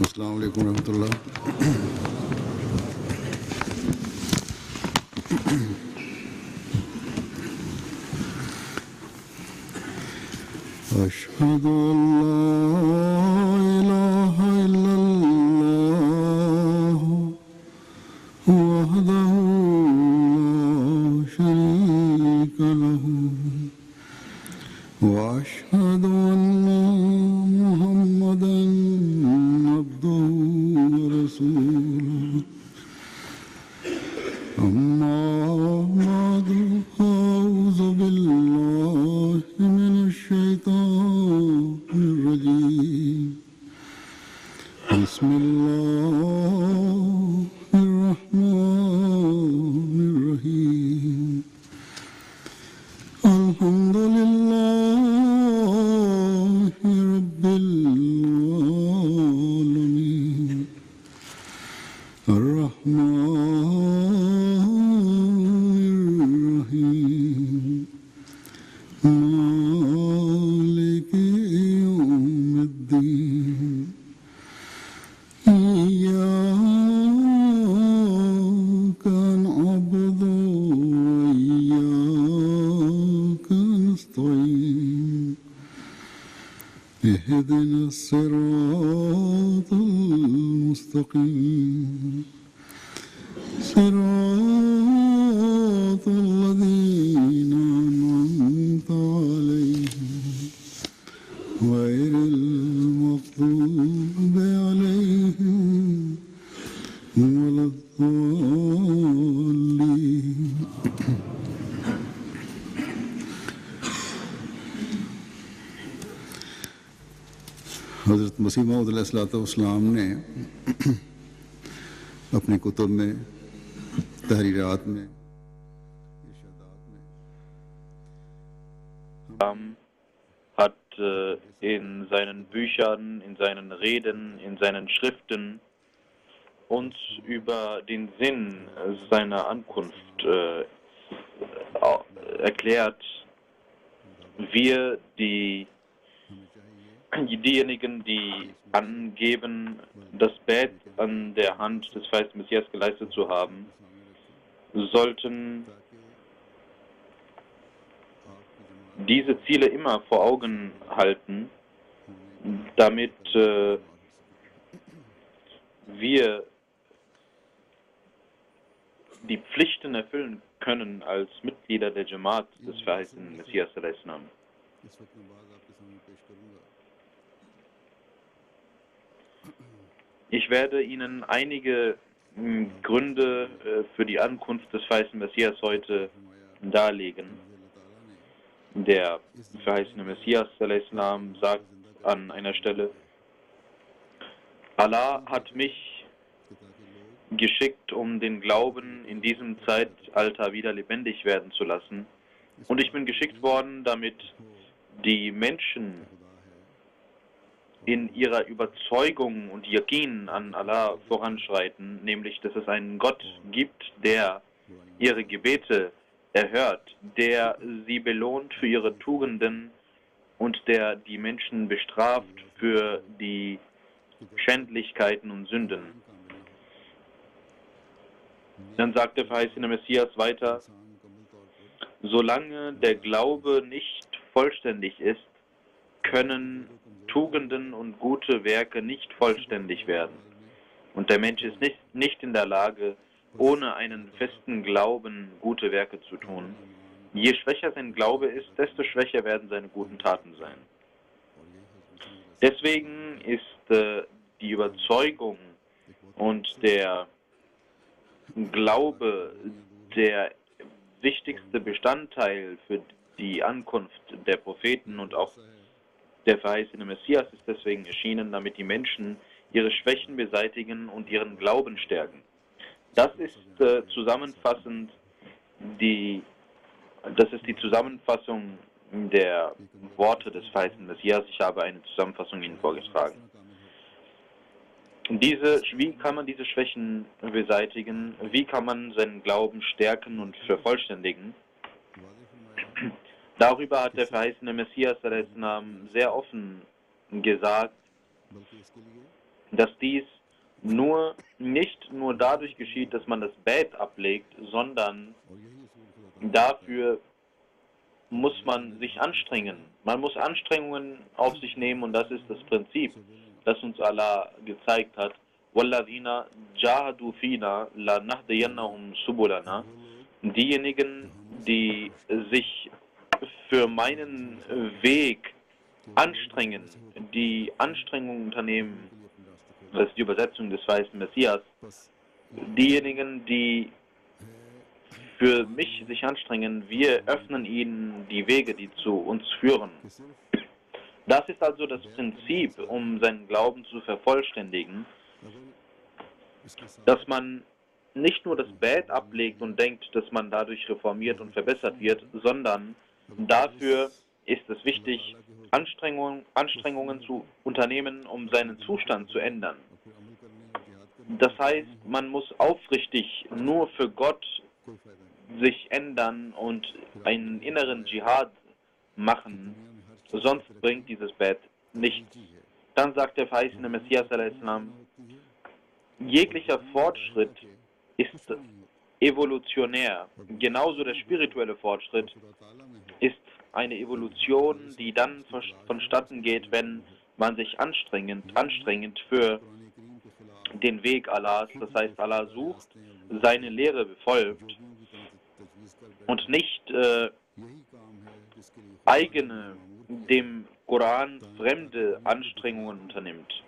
Assalamu alaikum warahmatullah. أشهد أن لا إله إلا الله وحده لا شريك له وأشهد أن محمدا عبده ورسوله أما بعد أعوذ بالله من الشيطان الرجيم بسم الله الرحمن الرحيم الحمد لله رب العالمين الرحمن الرحيم مالك يوم الدين إياك نعبد وإياك نستعين اهدنا الصراط المستقيم صراط الذين أنعمت عليهم غير المغضوب عليهم ولا الضالين. हज़रत मसीह मऊद अलैहिस्सलाम ने अपनी कुतुब में तहरीरात में hat in seinen Büchern, in seinen Reden, in seinen Schriften uns über den Sinn seiner Ankunft erklärt. Wir, diejenigen, die angeben, das Bett an der Hand des verheißenen Messias geleistet zu haben, sollten diese Ziele immer vor Augen halten, damit wir die Pflichten erfüllen können als Mitglieder der Jamaat des verheißenen Messias. Ich werde Ihnen einige Gründe für die Ankunft des verheißenen Messias heute darlegen. Der verheißene Messias sagt an einer Stelle: Allah hat mich geschickt, um den Glauben in diesem Zeitalter wieder lebendig werden zu lassen. Und ich bin geschickt worden, damit die Menschen in ihrer Überzeugung und Yaqin an Allah voranschreiten, nämlich, dass es einen Gott gibt, der ihre Gebete erhört, der sie belohnt für ihre Tugenden und der die Menschen bestraft für die Schändlichkeiten und Sünden. Dann sagt der verheißene Messias weiter: Solange der Glaube nicht vollständig ist, können Tugenden und gute Werke nicht vollständig werden. Und der Mensch ist nicht in der Lage, ohne einen festen Glauben gute Werke zu tun. Je schwächer sein Glaube ist, desto schwächer werden seine guten Taten sein. Deswegen ist die Überzeugung und der Glaube der wichtigste Bestandteil für die Ankunft der Propheten, und auch der verheißene Messias ist deswegen erschienen, damit die Menschen ihre Schwächen beseitigen und ihren Glauben stärken. Das ist zusammenfassend die Zusammenfassung der Worte des verheißenen Messias. Ich habe eine Zusammenfassung Ihnen vorgetragen. Wie kann man diese Schwächen beseitigen? Wie kann man seinen Glauben stärken und vervollständigen? Darüber hat der verheißene Messias sehr offen gesagt, dass dies nicht nur dadurch geschieht, dass man das Bett ablegt, sondern dafür muss man sich anstrengen. Man muss Anstrengungen auf sich nehmen und das ist das Prinzip, das uns Allah gezeigt hat. وَالَّذِينَ جَاهَدُوا فِينَا لَنَهْدِيَنَّهُمْ سُبُلَنَا. Diejenigen, die sich für meinen Weg anstrengen, die Anstrengungen unternehmen, das ist die Übersetzung des weißen Messias, diejenigen, die für mich sich anstrengen, wir öffnen ihnen die Wege, die zu uns führen. Das ist also das Prinzip, um seinen Glauben zu vervollständigen, dass man nicht nur das Bett ablegt und denkt, dass man dadurch reformiert und verbessert wird, sondern dafür ist es wichtig, Anstrengungen zu unternehmen, um seinen Zustand zu ändern. Das heißt, man muss aufrichtig nur für Gott sich ändern und einen inneren Dschihad machen, sonst bringt dieses Bett nichts. Dann sagt der verheißene Messias a.s., jeglicher Fortschritt ist evolutionär. Genauso der spirituelle Fortschritt ist eine Evolution, die dann vonstatten geht, wenn man sich anstrengend für den Weg Allahs, das heißt Allah sucht, seine Lehre befolgt und nicht eigene, dem Koran fremde Anstrengungen unternimmt.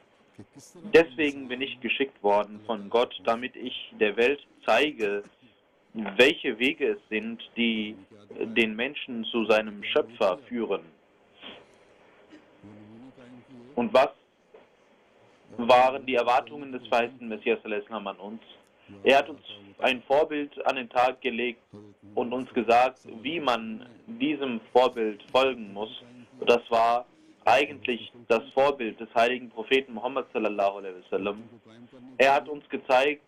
Deswegen bin ich geschickt worden von Gott, damit ich der Welt zeige, welche Wege es sind, die den Menschen zu seinem Schöpfer führen. Und was waren die Erwartungen des verheißenen Messias an uns? Er hat uns ein Vorbild an den Tag gelegt und uns gesagt, wie man diesem Vorbild folgen muss. Das war eigentlich das Vorbild des heiligen Propheten Muhammad sallallahu alaihi wasallam. Er hat uns gezeigt,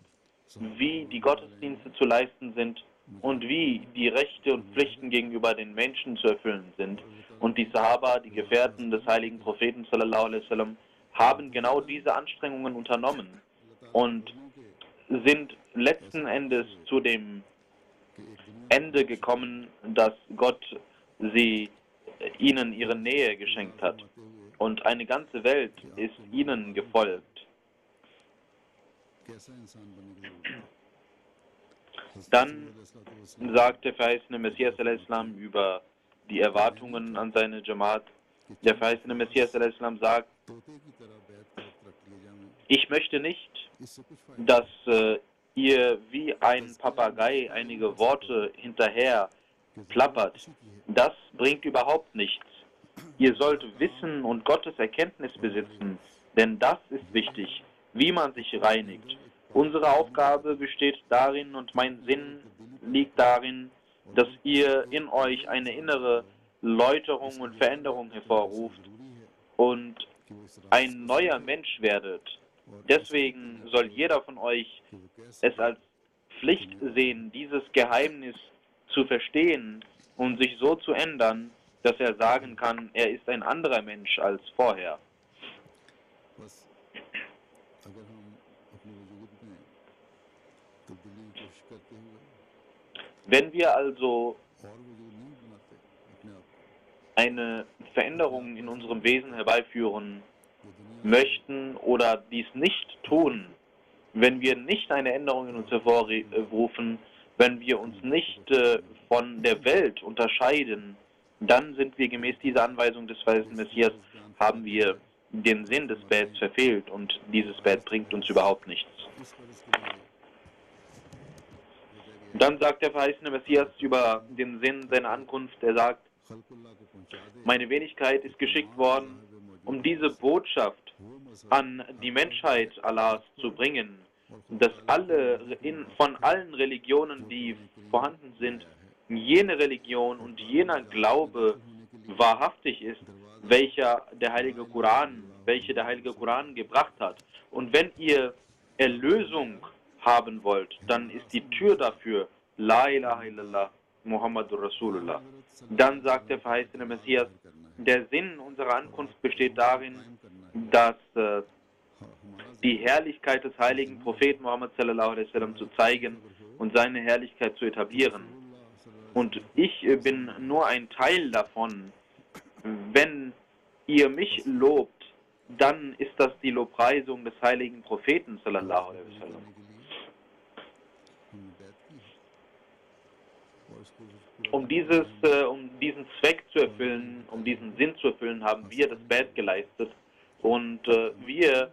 wie die Gottesdienste zu leisten sind und wie die Rechte und Pflichten gegenüber den Menschen zu erfüllen sind. Und die Sahaba, die Gefährten des heiligen Propheten sallallahu alaihi wasallam, haben genau diese Anstrengungen unternommen und sind letzten Endes zu dem Ende gekommen, dass Gott ihnen ihre Nähe geschenkt hat. Und eine ganze Welt ist ihnen gefolgt. Dann sagt der verheißene Messias a.s. über die Erwartungen an seine Jamaat. Der verheißene Messias a.s. sagt, ich möchte nicht, dass ihr wie ein Papagei einige Worte hinterher plappert. Das bringt überhaupt nichts. Ihr sollt Wissen und Gottes Erkenntnis besitzen, denn das ist wichtig, wie man sich reinigt. Unsere Aufgabe besteht darin und mein Sinn liegt darin, dass ihr in euch eine innere Läuterung und Veränderung hervorruft und ein neuer Mensch werdet. Deswegen soll jeder von euch es als Pflicht sehen, dieses Geheimnis zu verstehen und sich so zu ändern, dass er sagen kann, er ist ein anderer Mensch als vorher. Wenn wir also eine Veränderung in unserem Wesen herbeiführen möchten oder dies nicht tun, wenn wir nicht eine Änderung in uns hervorrufen, wenn wir uns nicht von der Welt unterscheiden, dann sind wir gemäß dieser Anweisung des verheißenen Messias, haben wir den Sinn des Bets verfehlt und dieses Bet bringt uns überhaupt nichts. Dann sagt der verheißene Messias über den Sinn seiner Ankunft, er sagt, meine Wenigkeit ist geschickt worden, um diese Botschaft an die Menschheit Allahs zu bringen, dass von allen Religionen, die vorhanden sind, jene Religion und jener Glaube wahrhaftig ist, welche der Heilige Koran gebracht hat. Und wenn ihr Erlösung haben wollt, dann ist die Tür dafür La ilaha illallah Muhammadur Rasulullah. Dann sagt der verheißene Messias, der Sinn unserer Ankunft besteht darin, dass die Herrlichkeit des heiligen Propheten Muhammad sallallahu alaihi wasallam zu zeigen und seine Herrlichkeit zu etablieren. Und ich bin nur ein Teil davon. Wenn ihr mich lobt, dann ist das die Lobpreisung des heiligen Propheten sallallahu alaihi wasallam. Um diesen Zweck zu erfüllen, um diesen Sinn zu erfüllen, haben wir das Bad geleistet. Und wir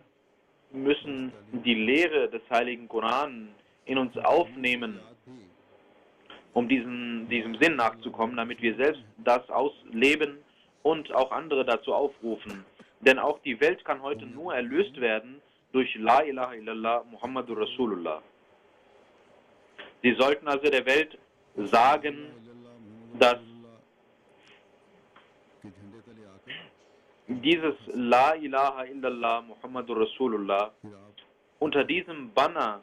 müssen die Lehre des heiligen Koran in uns aufnehmen, um diesem Sinn nachzukommen, damit wir selbst das ausleben und auch andere dazu aufrufen. Denn auch die Welt kann heute nur erlöst werden durch La ilaha illallah Muhammadur Rasulullah. Sie sollten also der Welt sagen, dass dieses La ilaha illallah Muhammadur Rasulullah, unter diesem Banner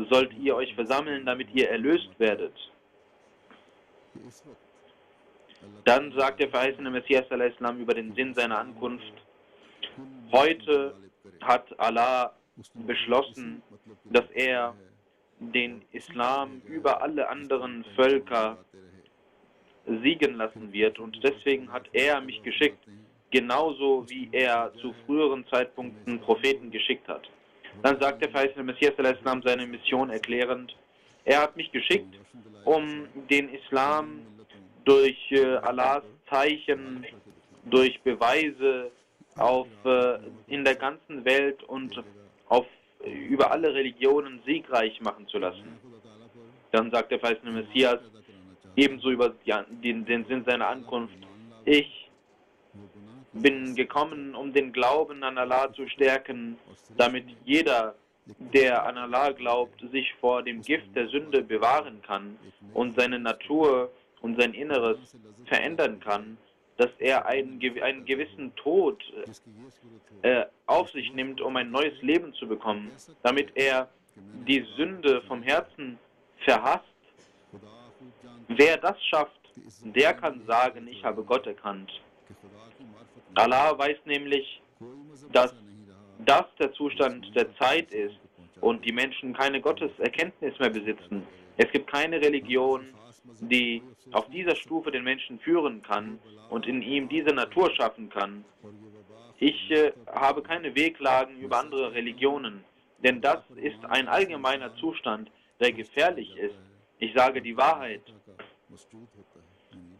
sollt ihr euch versammeln, damit ihr erlöst werdet. Dann sagt der verheißene Messias al-Islam über den Sinn seiner Ankunft: Heute hat Allah beschlossen, dass er den Islam über alle anderen Völker siegen lassen wird, und deswegen hat er mich geschickt, genauso wie er zu früheren Zeitpunkten Propheten geschickt hat. Dann sagt der verheißene Messias al-Islam seine Mission erklärend: Er hat mich geschickt, um den Islam durch Allahs Zeichen, durch Beweise in der ganzen Welt und über alle Religionen siegreich machen zu lassen. Dann sagt der verheißene Messias ebenso über den Sinn seiner Ankunft: Ich bin gekommen, um den Glauben an Allah zu stärken, damit jeder, der an Allah glaubt, sich vor dem Gift der Sünde bewahren kann und seine Natur und sein Inneres verändern kann, dass er einen gewissen Tod auf sich nimmt, um ein neues Leben zu bekommen, damit er die Sünde vom Herzen verhasst. Wer das schafft, der kann sagen, ich habe Gott erkannt. Allah weiß nämlich, dass das der Zustand der Zeit ist und die Menschen keine Gotteserkenntnis mehr besitzen. Es gibt keine Religion, die auf dieser Stufe den Menschen führen kann und in ihm diese Natur schaffen kann. Ich habe keine Wehklagen über andere Religionen, denn das ist ein allgemeiner Zustand, der gefährlich ist. Ich sage die Wahrheit.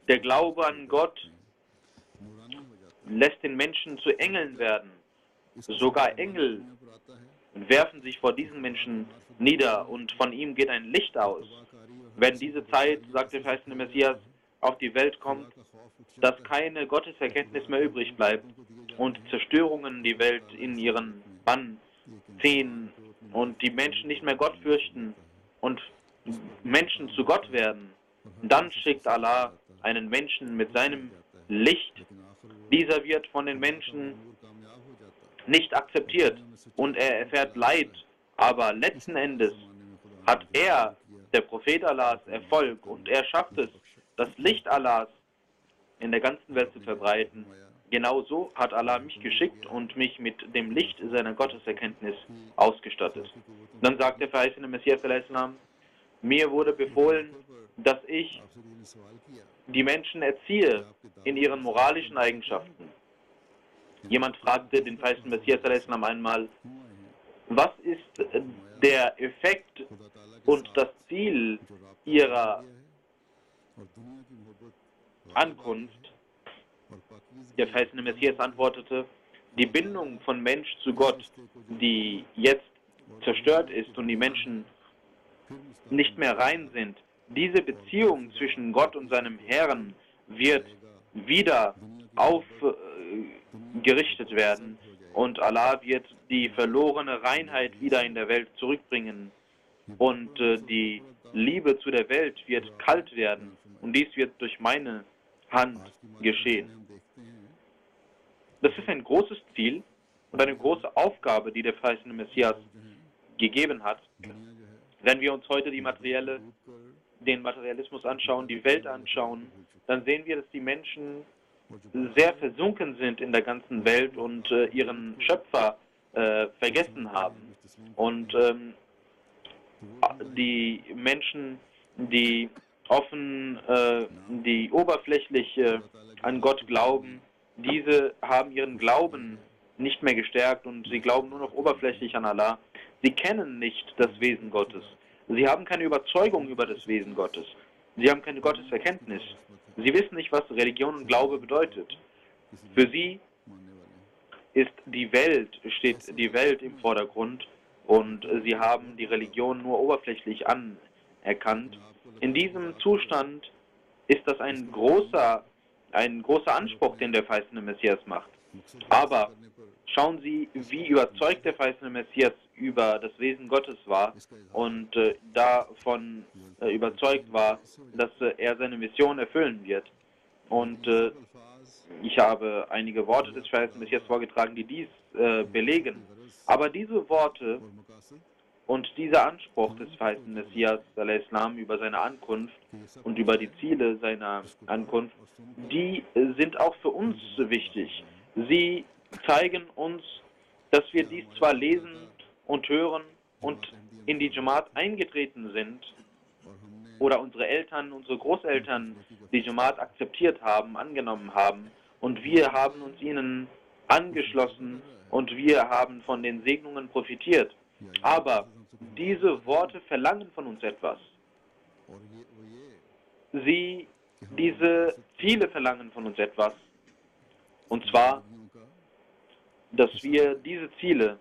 Der Glaube an Gott lässt den Menschen zu Engeln werden. Sogar Engel werfen sich vor diesen Menschen nieder und von ihm geht ein Licht aus. Wenn diese Zeit, sagt der verheißene Messias, auf die Welt kommt, dass keine Gotteserkenntnis mehr übrig bleibt und Zerstörungen die Welt in ihren Bann ziehen und die Menschen nicht mehr Gott fürchten und Menschen zu Gott werden, dann schickt Allah einen Menschen mit seinem Licht. Dieser wird von den Menschen nicht akzeptiert und er erfährt Leid, aber letzten Endes hat er, der Prophet Allahs, Erfolg und er schafft es, das Licht Allahs in der ganzen Welt zu verbreiten. Genauso hat Allah mich geschickt und mich mit dem Licht seiner Gotteserkenntnis ausgestattet. Dann sagt der verheißene Messias al-Islam: Mir wurde befohlen, dass ich die Menschen erziehe in ihren moralischen Eigenschaften. Jemand fragte den verheißenen Messias al-Islam einmal: Was ist der Effekt und das Ziel ihrer Ankunft? Der verheißene Messias antwortete: Die Bindung von Mensch zu Gott, die jetzt zerstört ist und die Menschen nicht mehr rein sind, diese Beziehung zwischen Gott und seinem Herrn wird wieder aufgerichtet werden und Allah wird die verlorene Reinheit wieder in der Welt zurückbringen und die Liebe zu der Welt wird kalt werden und dies wird durch meine Hand geschehen. Das ist ein großes Ziel und eine große Aufgabe, die der verheißene Messias gegeben hat. Wenn wir uns heute die materielle den Materialismus anschauen, die Welt anschauen, dann sehen wir, dass die Menschen sehr versunken sind in der ganzen Welt und ihren Schöpfer vergessen haben. Und die Menschen, die die oberflächlich an Gott glauben, diese haben ihren Glauben nicht mehr gestärkt und sie glauben nur noch oberflächlich an Allah. Sie kennen nicht das Wesen Gottes. Sie haben keine Überzeugung über das Wesen Gottes. Sie haben keine Gotteserkenntnis. Sie wissen nicht, was Religion und Glaube bedeutet. Für sie steht die Welt im Vordergrund und sie haben die Religion nur oberflächlich anerkannt. In diesem Zustand ist das ein großer Anspruch, den der verheißene Messias macht. Aber schauen Sie, wie überzeugt der verheißene Messias über das Wesen Gottes war und davon überzeugt war, dass er seine Mission erfüllen wird. Und ich habe einige Worte des verheißenen Messias vorgetragen, die dies belegen. Aber diese Worte und dieser Anspruch des verheißenen Messias al-Islam über seine Ankunft und über die Ziele seiner Ankunft, die sind auch für uns wichtig. Sie zeigen uns, dass wir dies zwar lesen und hören und in die Jamaat eingetreten sind, oder unsere Eltern, unsere Großeltern die Jamaat akzeptiert haben, angenommen haben, und wir haben uns ihnen angeschlossen und wir haben von den Segnungen profitiert. Aber diese Worte verlangen von uns etwas. Diese Ziele verlangen von uns etwas. Und zwar, dass wir diese Ziele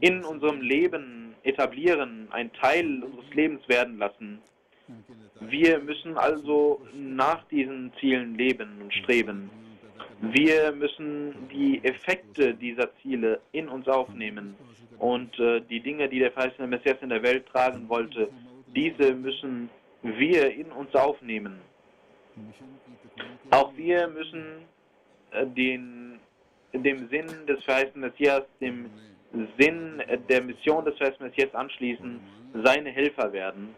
in unserem Leben etablieren, ein Teil unseres Lebens werden lassen. Wir müssen also nach diesen Zielen leben und streben. Wir müssen die Effekte dieser Ziele in uns aufnehmen. Und die Dinge, die der verheißene Messias in der Welt tragen wollte, diese müssen wir in uns aufnehmen. Auch wir müssen dem Sinn des verheißenen Messias, dem Sinn der Mission des verheißenen Messias anschließen, seine Helfer werden.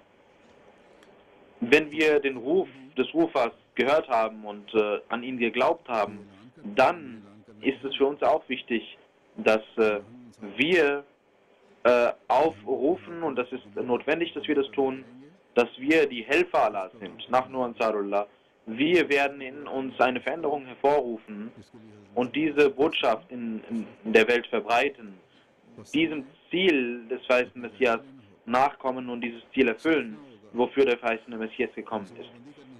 Wenn wir den Ruf des Rufers gehört haben und an ihn geglaubt haben, dann ist es für uns auch wichtig, dass wir aufrufen, und das ist notwendig, dass wir das tun, dass wir die Helfer Allahs sind, Nahnu Ansarullah. Wir werden in uns eine Veränderung hervorrufen und diese Botschaft in der Welt verbreiten, diesem Ziel des verheißenen Messias nachkommen und dieses Ziel erfüllen, wofür der verheißene Messias gekommen ist.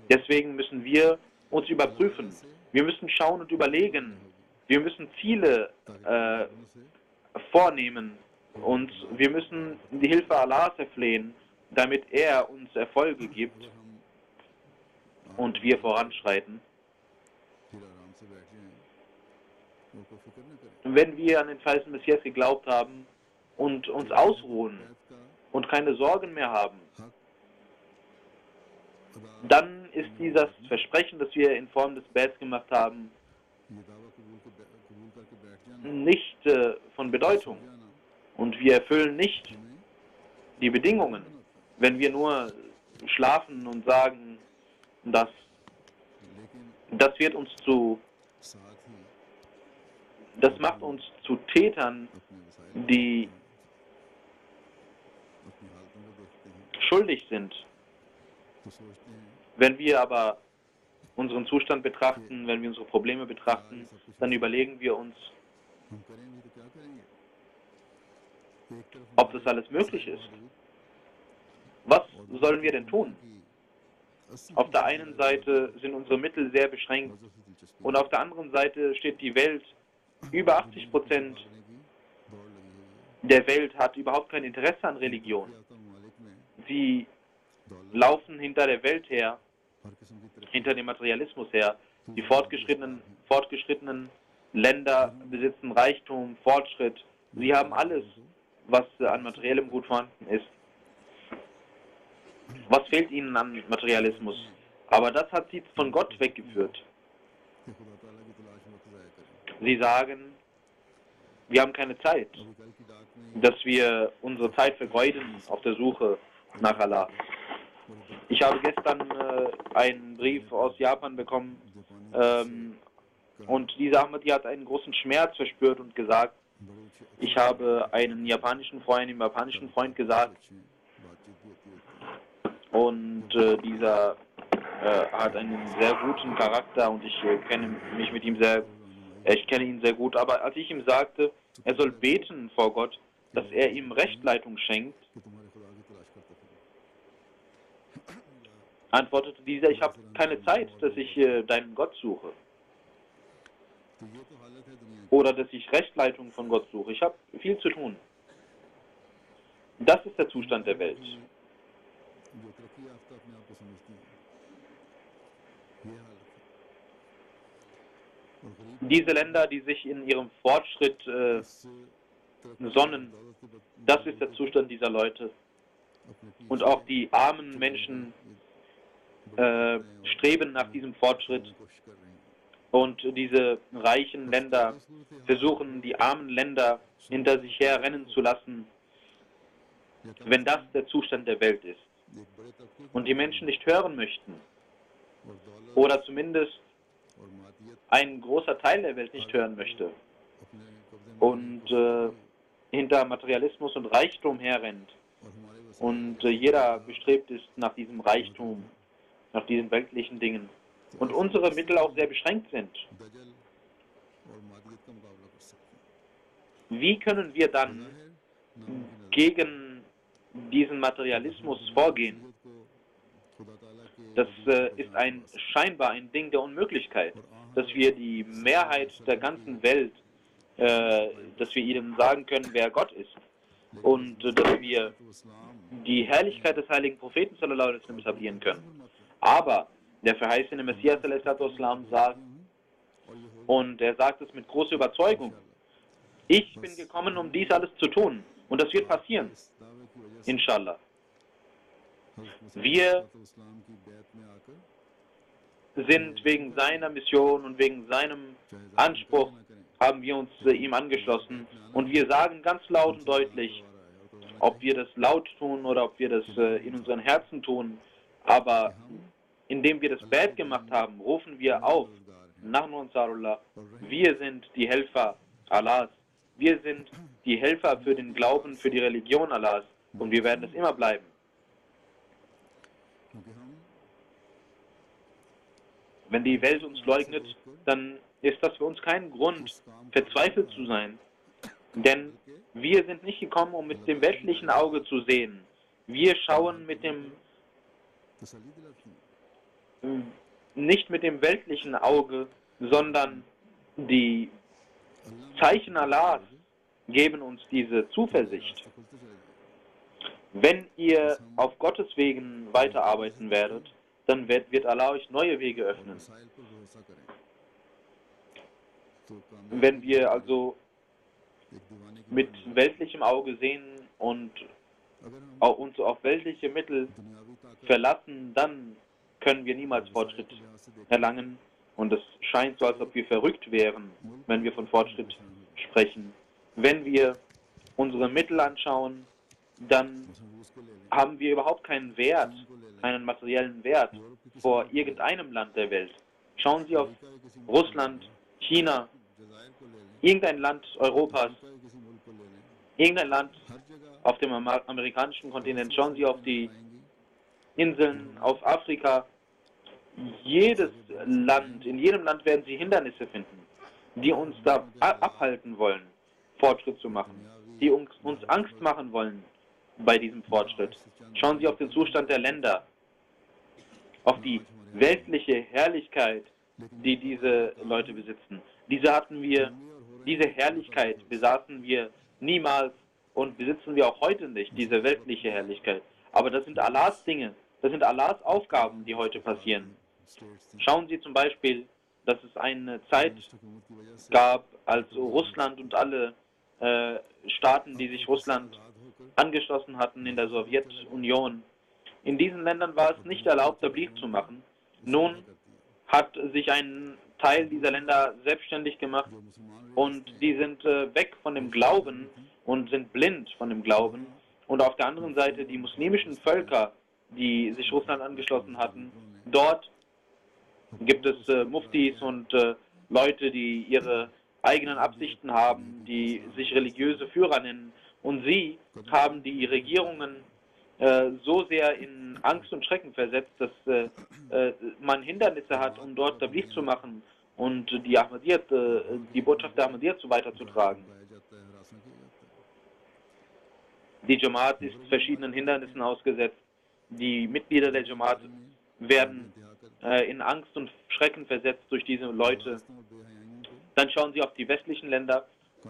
Deswegen müssen wir uns überprüfen. Wir müssen schauen und überlegen. Wir müssen Ziele vornehmen und wir müssen die Hilfe Allahs erflehen, damit er uns Erfolge gibt und wir voranschreiten. Wenn wir an den verheißenen Messias geglaubt haben und uns ausruhen und keine Sorgen mehr haben, dann ist dieses Versprechen, das wir in Form des Bets gemacht haben, nicht von Bedeutung. Und wir erfüllen nicht die Bedingungen, wenn wir nur schlafen und sagen, dass das macht uns zu Tätern, die schuldig sind. Wenn wir aber unseren Zustand betrachten, wenn wir unsere Probleme betrachten, dann überlegen wir uns, ob das alles möglich ist. Was sollen wir denn tun? Auf der einen Seite sind unsere Mittel sehr beschränkt und auf der anderen Seite steht die Welt. Über 80% der Welt hat überhaupt kein Interesse an Religion. Sie laufen hinter der Welt her, hinter dem Materialismus her. Die fortgeschrittenen Länder besitzen Reichtum, Fortschritt. Sie haben alles, was an materiellem Gut vorhanden ist. Was fehlt ihnen an Materialismus? Aber das hat sie von Gott weggeführt. Sie sagen, wir haben keine Zeit, dass wir unsere Zeit vergeuden auf der Suche nach Allah. Ich habe gestern einen Brief aus Japan bekommen und dieser Ahmadi hat einen großen Schmerz verspürt und gesagt, ich habe einen japanischen Freund gesagt und dieser hat einen sehr guten Charakter und ich kenne ihn sehr gut, aber als ich ihm sagte, er soll beten vor Gott, dass er ihm Rechtleitung schenkt, antwortete dieser, ich habe keine Zeit, dass ich deinen Gott suche oder dass ich Rechtleitung von Gott suche. Ich habe viel zu tun. Das ist der Zustand der Welt. Diese Länder, die sich in ihrem Fortschritt sonnen, das ist der Zustand dieser Leute. Und auch die armen Menschen streben nach diesem Fortschritt. Und diese reichen Länder versuchen, die armen Länder hinter sich her rennen zu lassen, wenn das der Zustand der Welt ist. Und die Menschen nicht hören möchten, oder zumindest ein großer Teil der Welt nicht hören möchte und hinter Materialismus und Reichtum herrennt und jeder bestrebt ist nach diesem Reichtum, nach diesen weltlichen Dingen und unsere Mittel auch sehr beschränkt sind. Wie können wir dann gegen diesen Materialismus vorgehen? Das ist scheinbar ein Ding der Unmöglichkeit, dass wir die Mehrheit der ganzen Welt, dass wir ihnen sagen können, wer Gott ist und dass wir die Herrlichkeit des heiligen Propheten sallallahu alaihi wasallam etablieren können. Aber der verheißene Messias sallallahu alaihi wasallam sagt, und er sagt es mit großer Überzeugung, ich bin gekommen, um dies alles zu tun und das wird passieren, inshallah. Wir sind wegen seiner Mission und wegen seinem Anspruch, haben wir uns ihm angeschlossen und wir sagen ganz laut und deutlich, ob wir das laut tun oder ob wir das in unseren Herzen tun, aber indem wir das Bad gemacht haben, rufen wir auf, Nahnu Ansarullah, wir sind die Helfer Allahs, wir sind die Helfer für den Glauben, für die Religion Allahs und wir werden es immer bleiben. Wenn die Welt uns leugnet, dann ist das für uns kein Grund, verzweifelt zu sein. Denn wir sind nicht gekommen, um mit dem weltlichen Auge zu sehen. Wir schauen nicht mit dem weltlichen Auge, sondern die Zeichen Allahs geben uns diese Zuversicht. Wenn ihr auf Gottes Wegen weiterarbeiten werdet, dann wird Allah euch neue Wege öffnen. Wenn wir also mit weltlichem Auge sehen und uns auf weltliche Mittel verlassen, dann können wir niemals Fortschritt erlangen. Und es scheint so, als ob wir verrückt wären, wenn wir von Fortschritt sprechen. Wenn wir unsere Mittel anschauen, dann haben wir überhaupt keinen Wert, keinen materiellen Wert vor irgendeinem Land der Welt. Schauen Sie auf Russland, China, irgendein Land Europas, irgendein Land auf dem amerikanischen Kontinent. Schauen Sie auf die Inseln, auf Afrika. Jedes Land, in jedem Land werden Sie Hindernisse finden, die uns da abhalten wollen, Fortschritt zu machen, die uns Angst machen wollen bei diesem Fortschritt. Schauen Sie auf den Zustand der Länder, auf die weltliche Herrlichkeit, die diese Leute besitzen. Diese Herrlichkeit besaßen wir niemals und besitzen wir auch heute nicht, diese weltliche Herrlichkeit. Aber das sind Allahs Dinge, das sind Allahs Aufgaben, die heute passieren. Schauen Sie zum Beispiel, dass es eine Zeit gab, als Russland und alle Staaten, die sich Russland angeschlossen hatten in der Sowjetunion, in diesen Ländern war es nicht erlaubt, Tabligh zu machen. Nun hat sich ein Teil dieser Länder selbstständig gemacht und die sind weg von dem Glauben und sind blind von dem Glauben. Und auf der anderen Seite die muslimischen Völker die sich Russland angeschlossen hatten. Dort gibt es Muftis und Leute, die ihre eigenen Absichten haben, die sich religiöse Führer nennen. Und sie haben die Regierungen so sehr in Angst und Schrecken versetzt, dass man Hindernisse hat, um dort Tabligh zu machen und die Ahmadiyyat, die Botschaft der Ahmadiyyat so weiterzutragen. Die Jamaat ist verschiedenen Hindernissen ausgesetzt. Die Mitglieder der Jamaat werden in Angst und Schrecken versetzt durch diese Leute. Dann schauen Sie auf die westlichen Länder,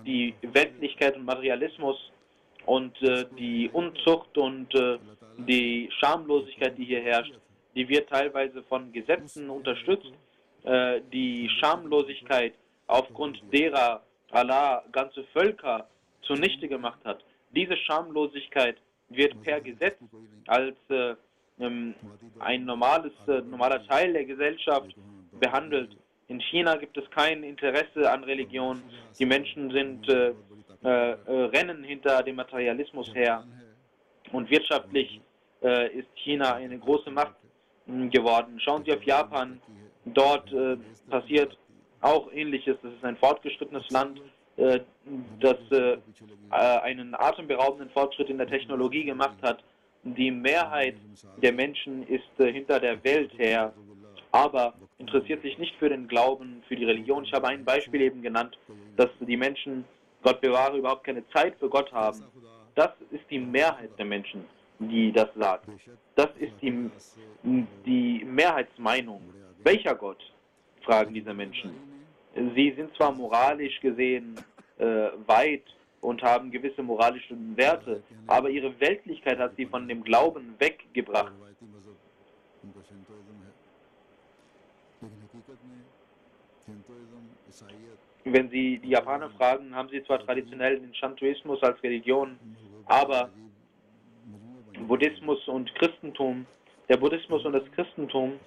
die Weltlichkeit und Materialismus und die Unzucht und die Schamlosigkeit, die hier herrscht, die wird teilweise von Gesetzen unterstützt. Die Schamlosigkeit, aufgrund derer Allah ganze Völker zunichte gemacht hat. Diese Schamlosigkeit wird per Gesetz als ein normaler Teil der Gesellschaft behandelt. In China gibt es kein Interesse an Religion. Die Menschen rennen hinter dem Materialismus her. Und wirtschaftlich ist China eine große Macht geworden. Schauen Sie auf Japan. Dort passiert auch Ähnliches. Das ist ein fortgeschrittenes Land, das einen atemberaubenden Fortschritt in der Technologie gemacht hat. Die Mehrheit der Menschen ist hinter der Welt her, aber interessiert sich nicht für den Glauben, für die Religion. Ich habe ein Beispiel eben genannt, dass die Menschen, Gott bewahre, überhaupt keine Zeit für Gott haben. Das ist die Mehrheit der Menschen, die das sagt. Das ist die Mehrheitsmeinung. Welcher Gott? Fragen diese Menschen. Sie sind zwar moralisch gesehen weit und haben gewisse moralische Werte, aber ihre Weltlichkeit hat sie von dem Glauben weggebracht. Wenn Sie die Japaner fragen, haben sie zwar traditionell den Shintoismus als Religion, aber Buddhismus und Christentum, der Buddhismus und das Christentum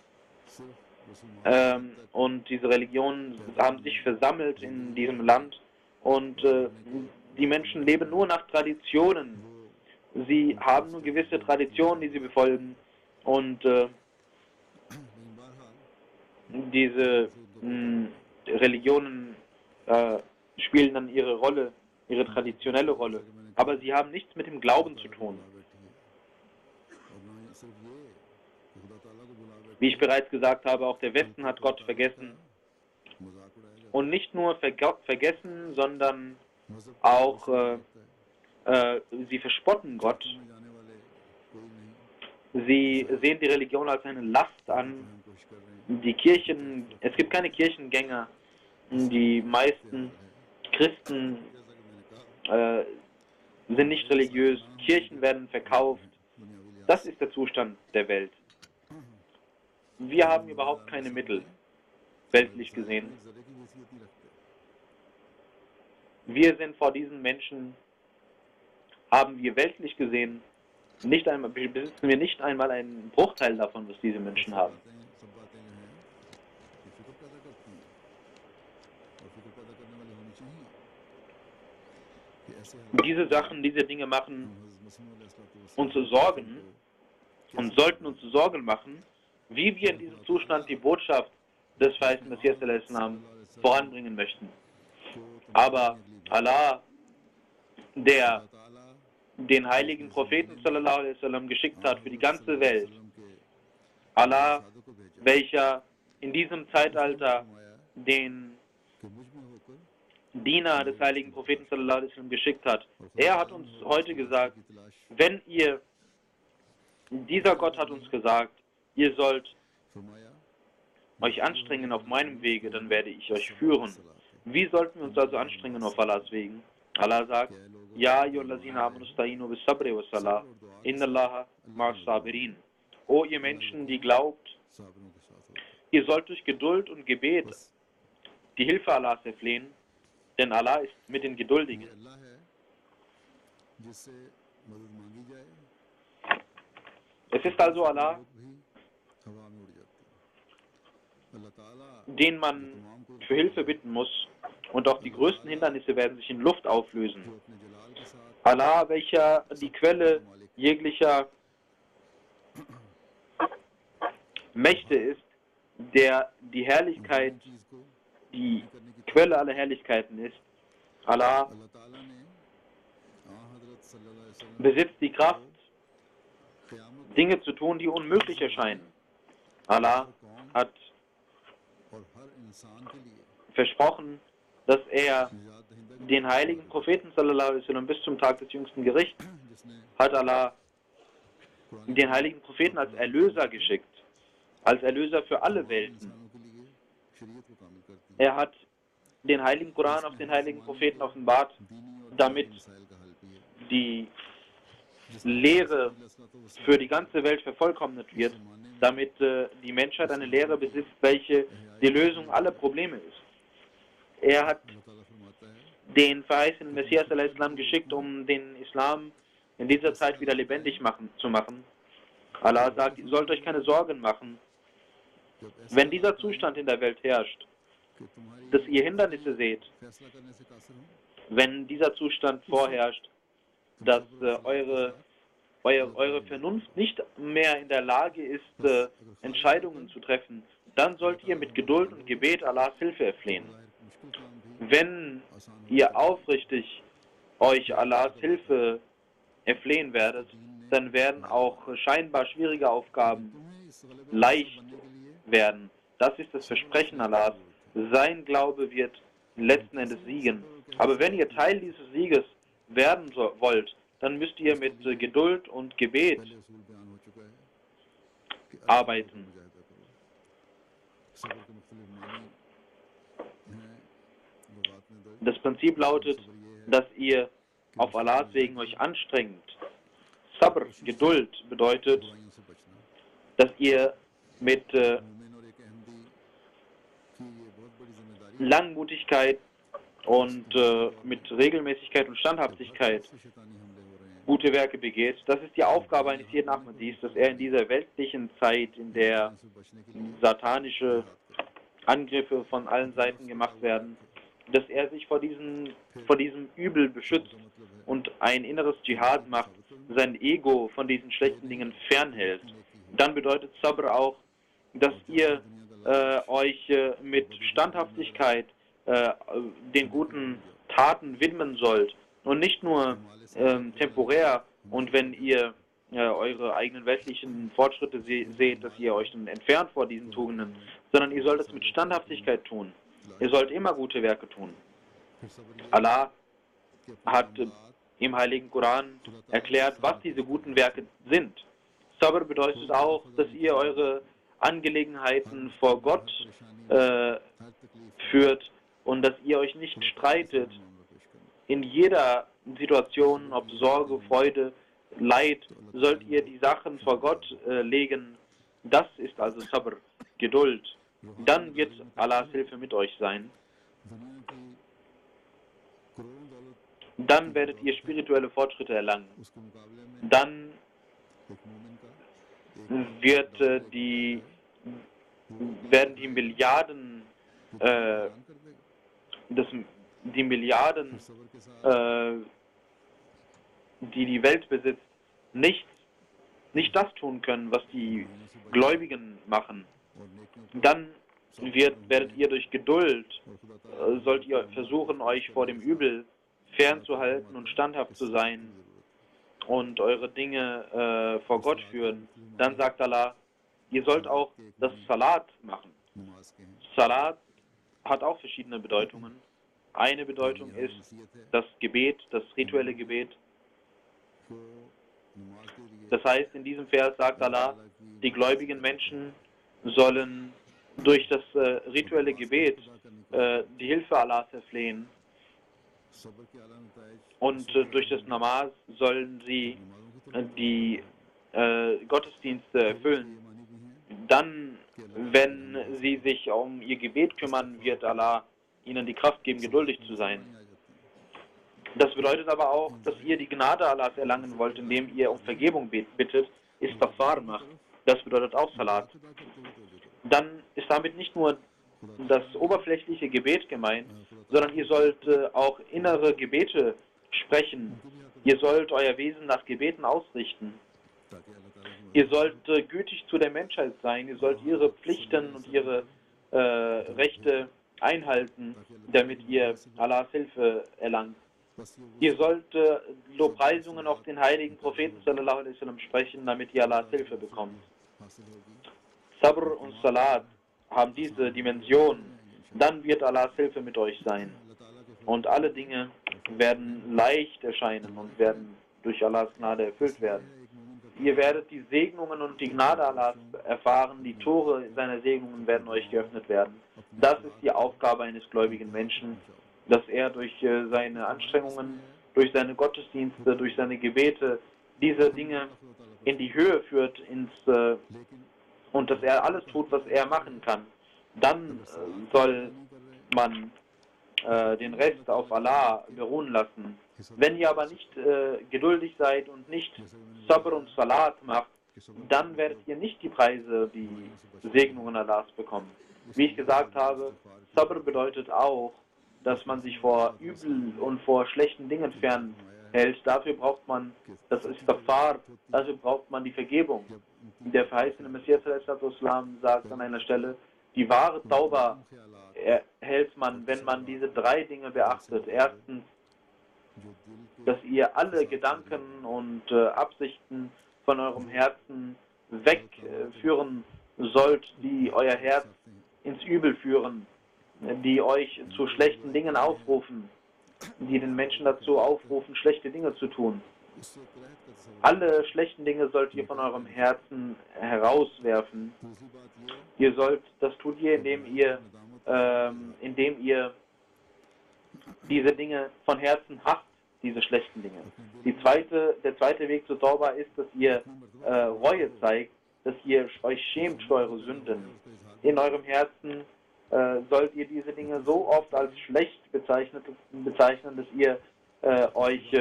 und diese Religionen haben sich versammelt in diesem Land und die Menschen leben nur nach Traditionen. Sie haben nur gewisse Traditionen, die sie befolgen und diese Religionen spielen dann ihre Rolle, ihre traditionelle Rolle, aber sie haben nichts mit dem Glauben zu tun. Wie ich bereits gesagt habe, auch der Westen hat Gott vergessen. Und nicht nur vergessen, sondern auch sie verspotten Gott. Sie sehen die Religion als eine Last an. Die Kirchen, es gibt keine Kirchengänger. Die meisten Christen sind nicht religiös. Kirchen werden verkauft. Das ist der Zustand der Welt. Wir haben überhaupt keine Mittel, weltlich gesehen. Wir sind vor diesen Menschen, haben wir weltlich gesehen, besitzen wir nicht einmal einen Bruchteil davon, was diese Menschen haben. Diese Sachen, diese Dinge machen uns Sorgen und sollten uns Sorgen machen, wie wir in diesem Zustand die Botschaft des verheißten Messias voranbringen möchten. Aber Allah, der den heiligen Propheten sallallahu alaihi wasallam geschickt hat für die ganze Welt, Allah, welcher in diesem Zeitalter den Diener des heiligen Propheten sallallahu alaihi wasallam geschickt hat, er hat uns heute gesagt, dieser Gott hat uns gesagt, ihr sollt euch anstrengen auf meinem Wege, dann werde ich euch führen. Wie sollten wir uns also anstrengen auf Allahs Wegen? Allah sagt, Ja ayyuhallazina amanu sta'inu bis sabri was salah, innallaha ma'as sabirin. O ihr Menschen, die glaubt, ihr sollt durch Geduld und Gebet die Hilfe Allahs erflehen, denn Allah ist mit den Geduldigen. Es ist also Allah, den man für Hilfe bitten muss, und auch die größten Hindernisse werden sich in Luft auflösen. Allah, welcher die Quelle jeglicher Mächte ist, der die Herrlichkeit, die Quelle aller Herrlichkeiten ist. Allah besitzt die Kraft, Dinge zu tun, die unmöglich erscheinen. Allah hat versprochen, dass er den heiligen Propheten sallallahu alaihi wasallam bis zum Tag des jüngsten Gerichts hat Allah den heiligen Propheten als Erlöser geschickt, als Erlöser für alle Welten. Er hat den heiligen Koran auf den heiligen Propheten offenbart, damit die Lehre für die ganze Welt vervollkommnet wird, damit die Menschheit eine Lehre besitzt, welche die Lösung aller Probleme ist. Er hat den verheißenen Messias a.s. geschickt, um den Islam in dieser Zeit wieder lebendig zu machen. Allah sagt, ihr sollt euch keine Sorgen machen. Wenn dieser Zustand in der Welt herrscht, dass ihr Hindernisse seht, wenn dieser Zustand vorherrscht, dass eure Vernunft nicht mehr in der Lage ist, Entscheidungen zu treffen, dann sollt ihr mit Geduld und Gebet Allahs Hilfe erflehen. Wenn ihr aufrichtig euch Allahs Hilfe erflehen werdet, dann werden auch scheinbar schwierige Aufgaben leicht werden. Das ist das Versprechen Allahs. Sein Glaube wird letzten Endes siegen. Aber wenn ihr Teil dieses Sieges werden wollt, dann müsst ihr mit Geduld und Gebet arbeiten. Das Prinzip lautet, dass ihr auf Allahs Wegen euch anstrengt. Sabr, Geduld, bedeutet, dass ihr mit Langmutigkeit und mit Regelmäßigkeit und Standhaftigkeit gute Werke begeht. Das ist die Aufgabe eines jeden Ahmadis, dass er in dieser weltlichen Zeit, in der satanische Angriffe von allen Seiten gemacht werden, dass er sich vor diesem Übel beschützt und ein inneres Dschihad macht, sein Ego von diesen schlechten Dingen fernhält. Dann bedeutet Sabr auch, dass ihr euch mit Standhaftigkeit den guten Taten widmen sollt und nicht nur temporär, und wenn ihr eure eigenen weltlichen Fortschritte seht, dass ihr euch dann entfernt vor diesen Tugenden, sondern ihr sollt es mit Standhaftigkeit tun. Ihr sollt immer gute Werke tun. Allah hat im Heiligen Koran erklärt, was diese guten Werke sind. Sabr bedeutet auch, dass ihr eure Angelegenheiten vor Gott führt und dass ihr euch nicht streitet. In jeder Situation, ob Sorge, Freude, Leid, sollt ihr die Sachen vor Gott legen. Das ist also Sabr, Geduld. Dann wird Allahs Hilfe mit euch sein. Dann werdet ihr spirituelle Fortschritte erlangen. Dann werden die Milliarden, die die Welt besitzt, nicht das tun können, was die Gläubigen machen. Dann werdet ihr durch Geduld, sollt ihr versuchen, euch vor dem Übel fernzuhalten und standhaft zu sein und eure Dinge vor Gott führen. Dann sagt Allah, ihr sollt auch das Salat machen. Salat hat auch verschiedene Bedeutungen. Eine Bedeutung ist das Gebet, das rituelle Gebet. Das heißt, in diesem Vers sagt Allah, die gläubigen Menschen sollen durch das rituelle Gebet die Hilfe Allahs erflehen. Und durch das Namaz sollen sie die Gottesdienste erfüllen. Dann, wenn sie sich um ihr Gebet kümmern, wird Allah ihnen die Kraft geben, geduldig zu sein. Das bedeutet aber auch, dass ihr die Gnade Allahs erlangen wollt, indem ihr um Vergebung bittet, Istighfar macht. Das bedeutet auch Salat. Dann ist damit nicht nur das oberflächliche Gebet gemeint, sondern ihr sollt auch innere Gebete sprechen. Ihr sollt euer Wesen nach Gebeten ausrichten. Ihr sollt gütig zu der Menschheit sein, ihr sollt ihre Pflichten und ihre Rechte einhalten, damit ihr Allahs Hilfe erlangt. Ihr sollt Lobpreisungen auf den heiligen Propheten sallallahu alaihi wasallam sprechen, damit ihr Allahs Hilfe bekommt. Sabr und Salat haben diese Dimension, dann wird Allahs Hilfe mit euch sein. Und alle Dinge werden leicht erscheinen und werden durch Allahs Gnade erfüllt werden. Ihr werdet die Segnungen und die Gnade Allahs erfahren, die Tore seiner Segnungen werden euch geöffnet werden. Das ist die Aufgabe eines gläubigen Menschen, dass er durch seine Anstrengungen, durch seine Gottesdienste, durch seine Gebete diese Dinge in die Höhe führt und dass er alles tut, was er machen kann. Dann soll man den Rest auf Allah beruhen lassen. Wenn ihr aber nicht geduldig seid und nicht Sabr und Salat macht, dann werdet ihr nicht die Preise, die Segnungen Allahs bekommen. Wie ich gesagt habe, Sabr bedeutet auch, dass man sich vor Übel und vor schlechten Dingen fernhält. Dafür braucht man das Istighfar, dafür braucht man die Vergebung. Der verheißene Messias sagt an einer Stelle, die wahre Tauba erhält man, wenn man diese drei Dinge beachtet. Erstens, dass ihr alle Gedanken und Absichten von eurem Herzen wegführen sollt, die euer Herz ins Übel führen, die euch zu schlechten Dingen aufrufen, die den Menschen dazu aufrufen, schlechte Dinge zu tun. Alle schlechten Dinge sollt ihr von eurem Herzen herauswerfen. Das tut ihr, indem ihr diese Dinge von Herzen hasst, diese schlechten Dinge. Der zweite Weg zur Tauba ist, dass ihr Reue zeigt, dass ihr euch schämt für eure Sünden. In eurem Herzen sollt ihr diese Dinge so oft als schlecht bezeichnen, dass ihr euch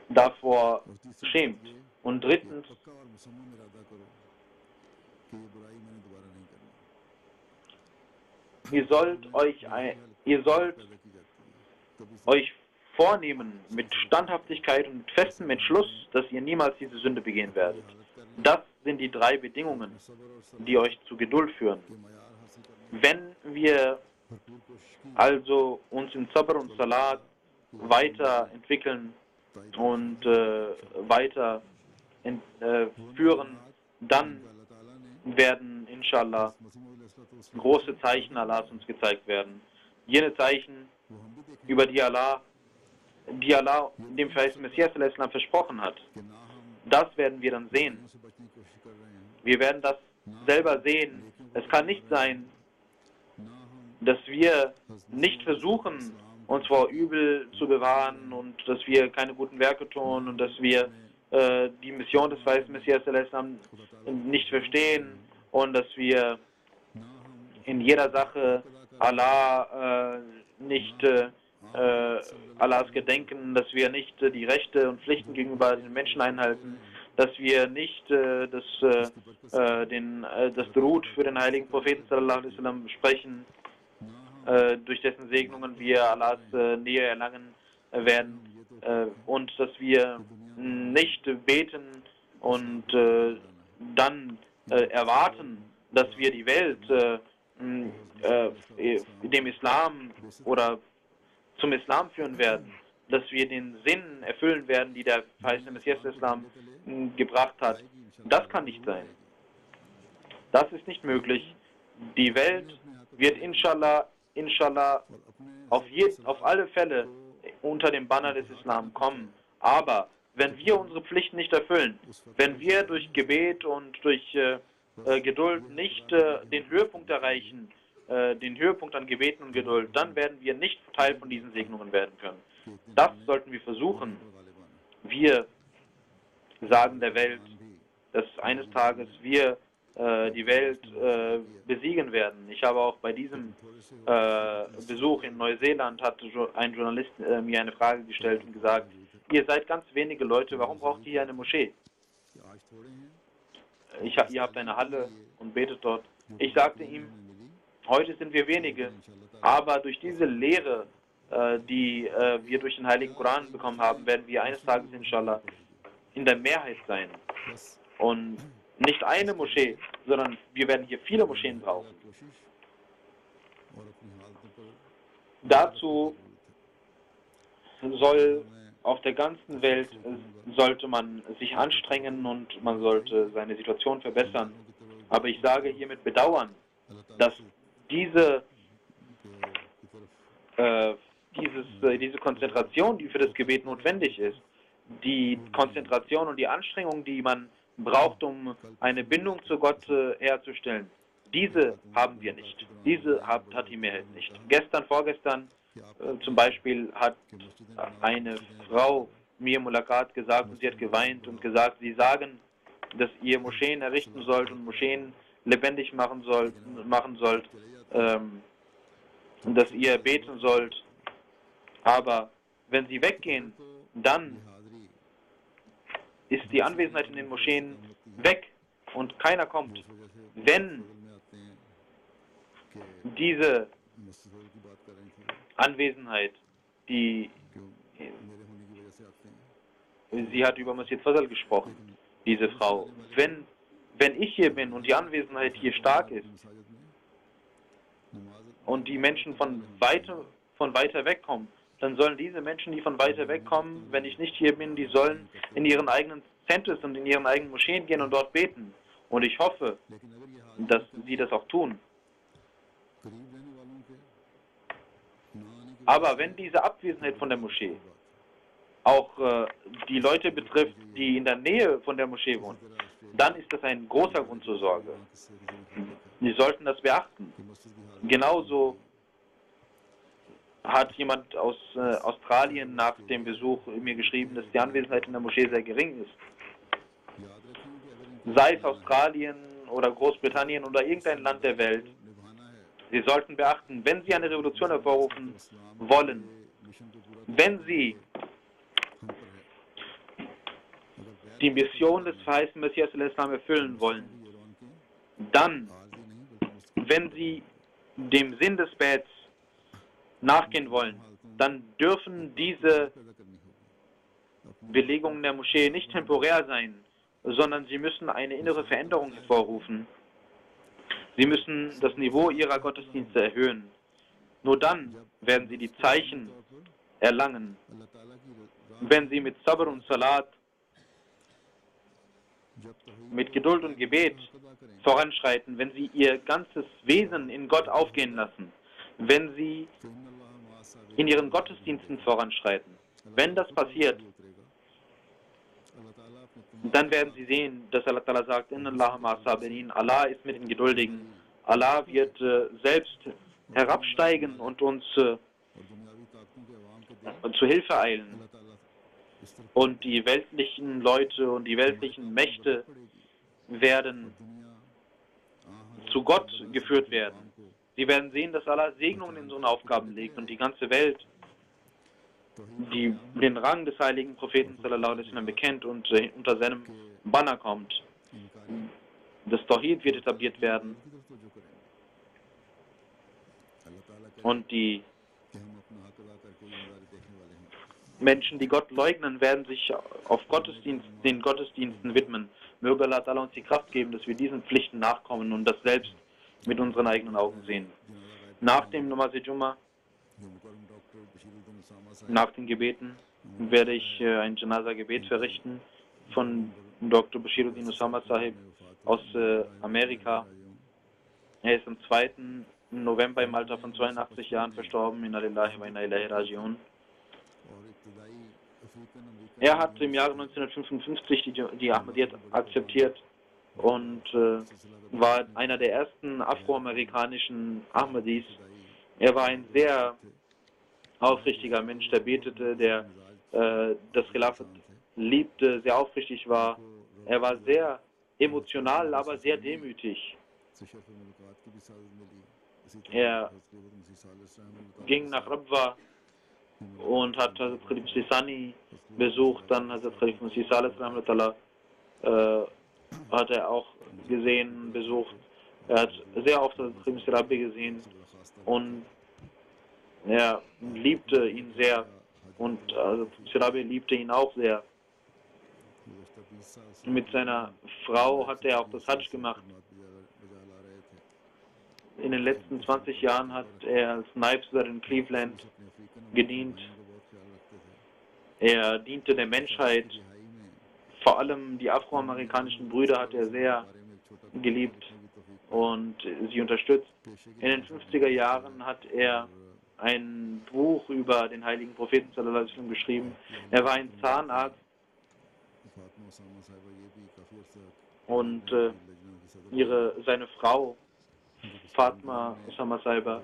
davor schämt. Und drittens, ihr sollt euch vornehmen mit Standhaftigkeit und mit festem Entschluss, dass ihr niemals diese Sünde begehen werdet. Das sind die drei Bedingungen, die euch zu Geduld führen. Wenn wir also uns in Sabr und Salat weiterentwickeln und weiter führen, dann werden inshallah große Zeichen Allahs uns gezeigt werden. Jene Zeichen, über die Allah dem verheißten Messias versprochen hat. Das werden wir dann sehen. Wir werden das selber sehen. Es kann nicht sein, dass wir nicht versuchen, uns vor Übel zu bewahren und dass wir keine guten Werke tun und dass wir die Mission des verheißten Messias nicht verstehen und dass wir in jeder Sache Allah nicht Allahs gedenken, dass wir nicht die Rechte und Pflichten gegenüber den Menschen einhalten, dass wir nicht das Durud für den heiligen Propheten sallallahu alaihi wasallam sprechen, durch dessen Segnungen wir Allahs Nähe erlangen werden, und dass wir nicht beten und dann erwarten, dass wir die Welt dem Islam oder zum Islam führen werden, dass wir den Sinn erfüllen werden, die der verheißene Messias des Islam gebracht hat. Das kann nicht sein. Das ist nicht möglich. Die Welt wird inshallah auf alle Fälle unter dem Banner des Islam kommen. Aber wenn wir unsere Pflichten nicht erfüllen, wenn wir durch Gebet und durch Geduld nicht den Höhepunkt erreichen, den Höhepunkt an Gebeten und Geduld, dann werden wir nicht Teil von diesen Segnungen werden können. Das sollten wir versuchen. Wir sagen der Welt, dass eines Tages wir die Welt besiegen werden. Ich habe auch bei diesem Besuch in Neuseeland, hat ein Journalist mir eine Frage gestellt und gesagt, ihr seid ganz wenige Leute, warum braucht ihr hier eine Moschee? Ihr habt eine Halle und betet dort. Ich sagte ihm, heute sind wir wenige, aber durch diese Lehre, die wir durch den Heiligen Koran bekommen haben, werden wir eines Tages inshallah in der Mehrheit sein. Und nicht eine Moschee, sondern wir werden hier viele Moscheen brauchen. Dazu soll auf der ganzen Welt sollte man sich anstrengen und man sollte seine Situation verbessern. Aber ich sage hier mit Bedauern, dass diese Konzentration, die für das Gebet notwendig ist, die Konzentration und die Anstrengung, die man braucht, um eine Bindung zu Gott herzustellen, diese haben wir nicht. Diese hat die Mehrheit nicht. Vorgestern zum Beispiel hat eine Frau mir Mulakat gesagt und sie hat geweint und gesagt, sie sagen, dass ihr Moscheen errichten sollt und Moscheen lebendig machen sollt, und dass ihr beten sollt. Aber wenn sie weggehen, dann ist die Anwesenheit in den Moscheen weg und keiner kommt. Wenn diese Anwesenheit, sie hat über Masjid Fazal gesprochen, diese Frau, wenn ich hier bin und die Anwesenheit hier stark ist und die Menschen von weiter weg kommen, dann sollen diese Menschen, die von weiter weg kommen, wenn ich nicht hier bin, die sollen in ihren eigenen Centers und in ihren eigenen Moscheen gehen und dort beten. Und ich hoffe, dass sie das auch tun. Aber wenn diese Abwesenheit von der Moschee auch die Leute betrifft, die in der Nähe von der Moschee wohnen, dann ist das ein großer Grund zur Sorge. Sie sollten das beachten. Genauso hat jemand aus Australien nach dem Besuch mir geschrieben, dass die Anwesenheit in der Moschee sehr gering ist. Sei es Australien oder Großbritannien oder irgendein Land der Welt, Sie sollten beachten, wenn Sie eine Revolution hervorrufen wollen, wenn Sie die Mission des verheißenen Messias al-Islam erfüllen wollen, dann, wenn Sie dem Sinn des Bets nachgehen wollen, dann dürfen diese Belegungen der Moschee nicht temporär sein, sondern sie müssen eine innere Veränderung hervorrufen. Sie müssen das Niveau ihrer Gottesdienste erhöhen. Nur dann werden sie die Zeichen erlangen. Wenn sie mit Sabr und Salat, mit Geduld und Gebet voranschreiten, wenn sie ihr ganzes Wesen in Gott aufgehen lassen, wenn sie in ihren Gottesdiensten voranschreiten, wenn das passiert, dann werden sie sehen, dass Allah Ta'ala sagt, Inna Allah ma sabirin, Allah ist mit den Geduldigen. Allah wird selbst herabsteigen und uns zu Hilfe eilen. Und die weltlichen Leute und die weltlichen Mächte werden zu Gott geführt werden. Sie werden sehen, dass Allah Segnungen in so eine Aufgaben legt und die ganze Welt, die den Rang des heiligen Propheten sallallahu alaihi wasallam bekennt und unter seinem Banner kommt. Das Tawhid wird etabliert werden und die Menschen, die Gott leugnen, werden sich auf den Gottesdiensten widmen. Möge Allah Ta'ala uns die Kraft geben, dass wir diesen Pflichten nachkommen und das selbst mit unseren eigenen Augen sehen. Nach dem Namaz-e-Jumma, nach den Gebeten, werde ich ein Janaza-Gebet verrichten von Dr. Bashiruddin Usama Sahib aus Amerika. Er ist am 2. November im Alter von 82 Jahren verstorben. Inna lillahi wa inna ilaihi raji'un. Er hat im Jahre 1955 die Ahmadiyyat akzeptiert und war einer der ersten afroamerikanischen Ahmadis. Er war ein sehr aufrichtiger Mensch, der betete, der das Khilafat liebte, sehr aufrichtig war. Er war sehr emotional, aber sehr demütig. Er ging nach Rabwa und hat Hazrat Khalif Sisani besucht, dann Hazrat Khalif Masih Salih hat er auch gesehen, besucht. Er hat sehr oft Hazrat Khalif Sirabi gesehen und er liebte ihn sehr und Sirabi liebte ihn auch sehr. Mit seiner Frau hat er auch das Hajj gemacht. In den letzten 20 Jahren hat er als Naibsar in Cleveland gedient. Er diente der Menschheit. Vor allem die afroamerikanischen Brüder hat er sehr geliebt und sie unterstützt. In den 50er Jahren hat er ein Buch über den heiligen Propheten sallallahu alaihi wasallam geschrieben. Er war ein Zahnarzt und seine Frau Fatma Osama Saiba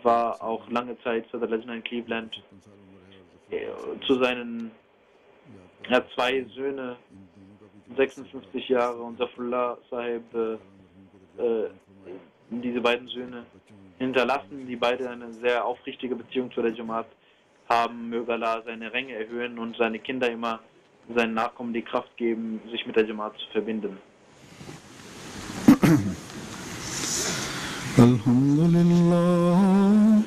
war auch lange Zeit Sadr al-Lajna in Cleveland. Er hat zwei Söhne, 56 Jahre, und Zafrullah Sahib, diese beiden Söhne hinterlassen, die beide eine sehr aufrichtige Beziehung zu der Jamaat haben. Möge Allah seine Ränge erhöhen und seine Kinder immer seinen Nachkommen die Kraft geben, sich mit der Jamaat zu verbinden. Alhamdulillah,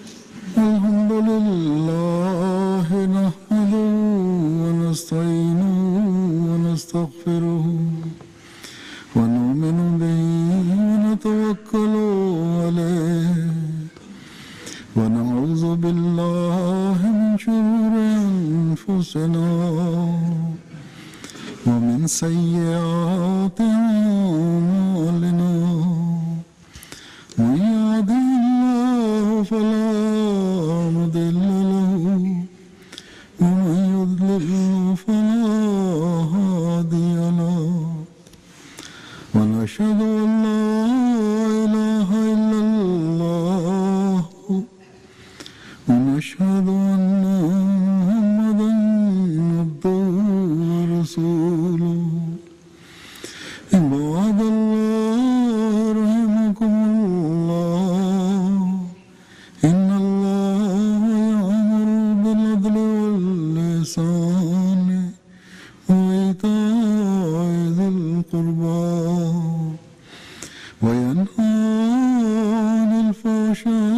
alhamdulillah, nahmaduhu wa nasta'inuhu wa nastaghfiruhu wa nu'minu bihi wa natawakkalu alayhi wa na'udhu billahi min shururi anfusina wa min sayyiati a'malina. من يهده الله فلا مضل له ومن يضلل فلا هادي له ونشهد أن لا إله إلا الله ونشهد أن محمدا عبده ورسوله. عباد الله رحمكم الله إن الله يأمر بالعدل والإحسان وإيتاء ذي القربى وينهى عن الفحشاء